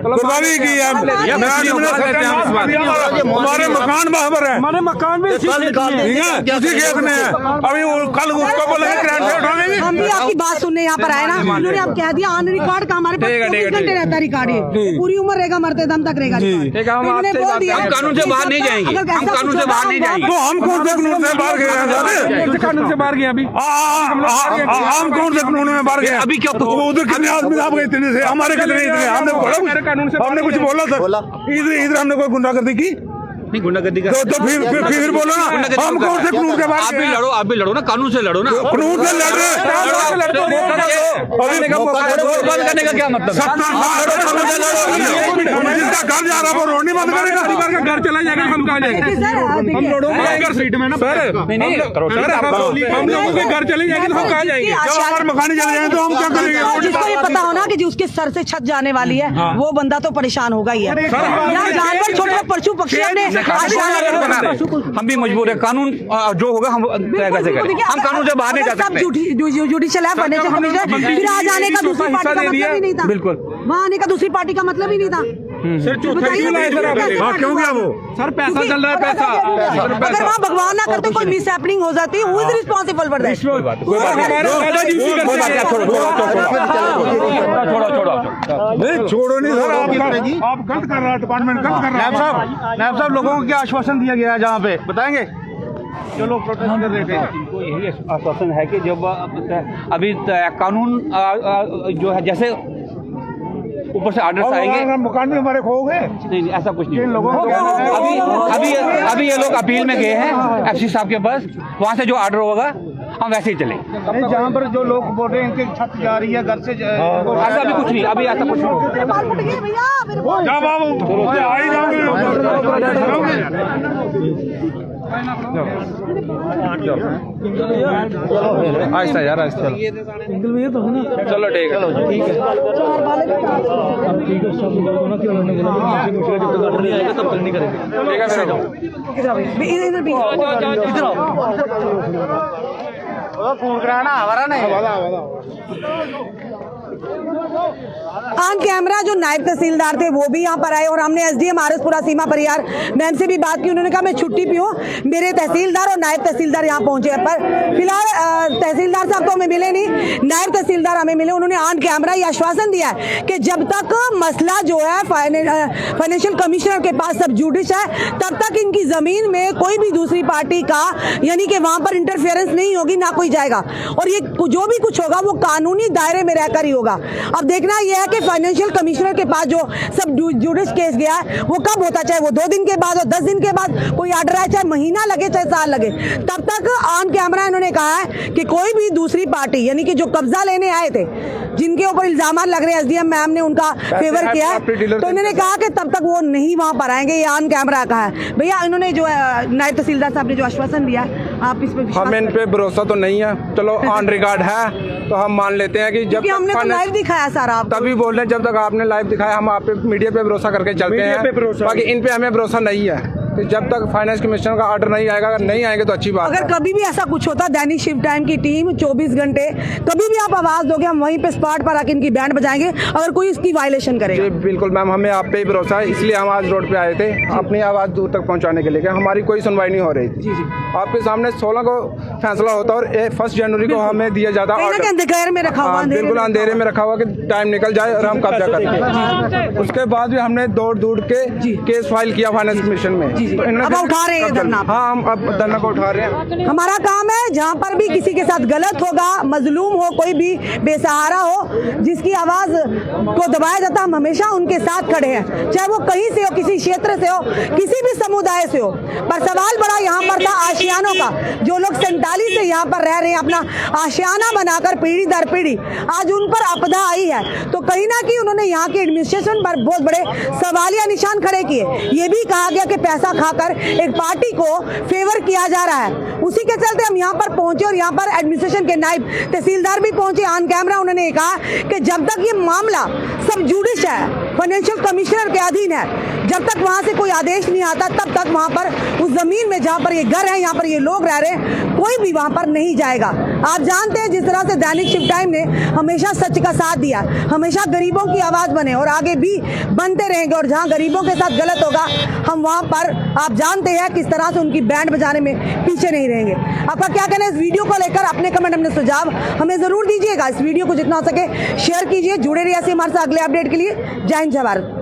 गद्दारी की है। हमारे मकान बराबर है, हमारे मकान भी ठीक है, उसी केस में है। अभी कल उसको बोले क्रैन से उठा देंगे। हम भी आपकी बात सुनने यहाँ पर आए ना, उन्होंने अब कह दिया ऑन रिकॉर्ड का हमारे पास 24 घंटे रहता है रिकॉर्ड, ये पूरी उम्र रहेगा, मरते दम तक रहेगा रिकॉर्ड। हम कानून से बाहर नहीं जाएंगे, हम कानून से बाहर नहीं जाएंगे। तो हम कौन से कानून से बाहर गए हैं सर? कानून से बाहर गए अभी, हम कौन से कानून में बाहर गए? अभी क्या उधर कितने आदमी आप गए, इतने से हमारे कितने इतने, हमने कुछ बोला सर? इधर हमने कोई गुंडागर्दी की? नहीं, गुंडागर्दी का तो फिर बोलो ना, हम कौन से कानून के बाहर आप भी लड़ो ना, कानून से लड़ो ना, कानून से लड़ रहे करने का क्या मतलब? जिसका घर जा रहा है वो रोड नहीं बंद करेगा, का घर चला जाएगा, हम कहाँ जाएंगे? हम लड़ोगे सीट में ना सर, हम लोगों के घर चले जाएंगे तो हम कहाँ जाएंगे? जब हमारे मकान चले जाएंगे तो हम क्या करेंगे? जिसको ये पता हो ना कि जो उसके सर से छत जाने वाली है वो बंदा तो परेशान होगा ही है। यहाँ जानवर छोटे पशु पक्षी अपने हम भी मजबूर है, कानून जो होगा हम कैसे करें, हम कानून से बाहर नहीं जा सकते। जुडिशियल है, फाइनेंशियल कमिश्नर, फिर आ जाने का दूसरी पार्टी का मतलब ही नहीं था। बिल्कुल, वहाँ आने का दूसरी पार्टी का मतलब ही नहीं था। सर चौथा क्यों लाए सर आप? क्यों गया वो? सर पैसा चल रहा है, पैसा। अगर वहाँ भगवान ना करते कोई मिस हैपनिंग हो जाती, who is responsible for that? छोड़ो नहीं सर, आप गलत कर रहा है, डिपार्टमेंट गलत कर रहा है। नायब साहब, लोगों को क्या आश्वासन दिया गया है जहाँ पे, बताएंगे? जो लोग प्रोटेस्ट कर रहे थे, इनको यही आश्वासन है कि जब अभी कानून जो है जैसे ऊपर से आर्डर आएंगे, मकान भी हमारे खो गए। नहीं ऐसा कुछ नहीं, लोगों अभी ये लोग अपील में गए हैं एफसी साहब के पास, वहाँ से जो आर्डर होगा हम वैसे ही चले। जहाँ पर जो लोग बोल रहे हैं इनकी छत जा रही है घर से, ऐसा अभी कुछ नहीं, अभी ऐसा कुछ नहीं। जब आप आ ही जाओगे आहिस्ता यार, आहिस्ता। चलो ठीक है, फोन कराना हमारा नहीं। ऑन कैमरा जो नायब तहसीलदार थे वो भी यहाँ पर आए और हमने एसडीएम आरएसपुरा सीमा परिहार मैम से भी बात की। उन्होंने कहा मैं छुट्टी पे हूँ, मेरे तहसीलदार और नायब तहसीलदार यहाँ पहुंचे हैं, पर फिलहाल तहसीलदार साहब तो हमें मिले नहीं, नायब तहसीलदार हमें मिले। उन्होंने ऑन कैमरा ये आश्वासन दिया है कि जब तक मसला जो है फाइनेंशियल कमिश्नर के पास सब जुडिश है तब तक इनकी जमीन में कोई भी दूसरी पार्टी का यानी कि वहां पर इंटरफेरेंस नहीं होगी, ना कोई जाएगा, और ये जो भी कुछ होगा वो कानूनी दायरे में रहकर ही होगा। अब देखना यह है कि फाइनेंशियल कमिश्नर के पास जो सब जुडिश केस गया है वो कब होता, चाहे वो 2 दिन के बाद और 10 दिन के बाद कोई आर्डर आए, चाहे महीना लगे चाहे साल लगे, तब तक ऑन कैमरा इन्होंने कहा है कि कोई भी दूसरी पार्टी यानी कि जो कब्जा लेने आए थे, जिनके ऊपर इल्जाम लग रहे हैं, एसडीएम मैम ने उनका फेवर किया है, तो इन्होंने कहा कि तब तक वो नहीं वहां पर आएंगे। ये ऑन कैमरा कहा है। भैया इन्होंने जो नायब तहसीलदार साहब ने जो आश्वासन दिया है, आप इस पे हमें इन पे भरोसा तो नहीं है, चलो ऑन रिकॉर्ड है तो हम मान लेते हैं कि जब तक हमने तो लाइव दिखाया सर, आप तभी बोल रहे हैं जब तक आपने लाइव दिखाया हम आप पे मीडिया पे भरोसा करके चलते हैं, बाकी इन पे हमें भरोसा नहीं है। तो जब तक फाइनेंस कमिश्नर का ऑर्डर नहीं आएगा, अगर नहीं आएंगे तो अच्छी बात है। अगर कभी भी ऐसा कुछ होता, दैनिक शिफ्ट टाइम की टीम 24 घंटे कभी भी आप आवाज दोगे, हम वहीं पे स्पॉट पर आके इनकी बैंड बजाएंगे अगर कोई इसकी वायलेशन करेगा। जी बिल्कुल मैम, हमें आप पे ही भरोसा है, इसलिए हम आज रोड पे आए थे अपनी आवाज दूर तक पहुंचाने के लिए। हमारी कोई सुनवाई नहीं हो रही थी। आपके सामने 16 को फैसला होता और 1 जनवरी को हमें दिया जाता ऑर्डर। अंधेरे में रखा हुआ, बिल्कुल अंधेरे में रखा हुआ कि टाइम निकल जाए और हम कब्जा करें। उसके बाद भी हमने दौड़ के केस फाइल किया फाइनेंस कमीशन में। अब उठा रहे हैं धरना? हाँ, हम अब धरना को उठा रहे हैं। हमारा काम है जहाँ पर भी किसी के साथ गलत होगा, मजलूम हो, कोई भी बेसहारा हो, जिसकी आवाज को दबाया जाता, हम हमेशा उनके साथ खड़े हैं, चाहे वो कहीं से हो, किसी क्षेत्र से हो, किसी भी समुदाय से हो। पर सवाल बड़ा यहाँ पर था आशियानों का। जो लोग 47 से यहाँ पर रह रहे हैं, अपना आशियाना बनाकर पीढ़ी दर पीढ़ी, आज उन पर आपदा आई है, तो कहीं ना कहीं उन्होंने यहाँ की एडमिनिस्ट्रेशन पर बहुत बड़े सवालिया निशान खड़े किए। ये भी कहा गया कि पैसा खाकर एक पार्टी को फेवर किया जा रहा है। उसी के चलते हम यहाँ पर पहुंचे और यहाँ पर एडमिनिस्ट्रेशन के नायब तहसीलदार भी पहुंचे। ऑन कैमरा उन्होंने कहा कि जब तक ये मामला सब जुडिश है, फाइनेंशियल कमिश्नर के अधीन है, जब तक वहां से कोई आदेश नहीं आता, तब तक वहां पर उस जमीन में जहां पर ये घर है, यहाँ पर ये लोग रह रहे हैं, कोई भी वहां पर नहीं जाएगा। आप जानते हैं जिस तरह से दैनिक शिव टाइम ने हमेशा सच का साथ दिया, हमेशा गरीबों की आवाज बने और आगे भी बनते रहेंगे। और जहां गरीबों के साथ गलत होगा, हम वहां पर आप जानते हैं किस तरह से उनकी बैंड बजाने में पीछे नहीं रहेंगे। आपका क्या कहना है इस वीडियो को लेकर? अपने कमेंट, अपने सुझाव हमें जरूर दीजिएगा। इस वीडियो को जितना हो सके शेयर कीजिए। जुड़े रहिए हमारे साथ अगले अपडेट के लिए। जय हिंद, जय भारत।